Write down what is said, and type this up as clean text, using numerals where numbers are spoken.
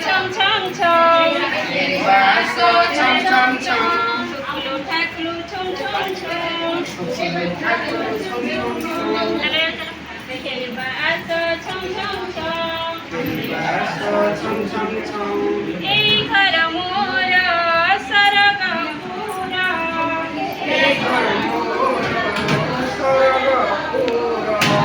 છમ છમ છમ વાસો છમ છમ છમ ઠાકલું છમ છમ છમ ઠાકલું છમ છમ છમ વાસો છમ છમ છમ એ ઘર મોર સરગ પૂરા એ ઘર મોર સરગ પૂરા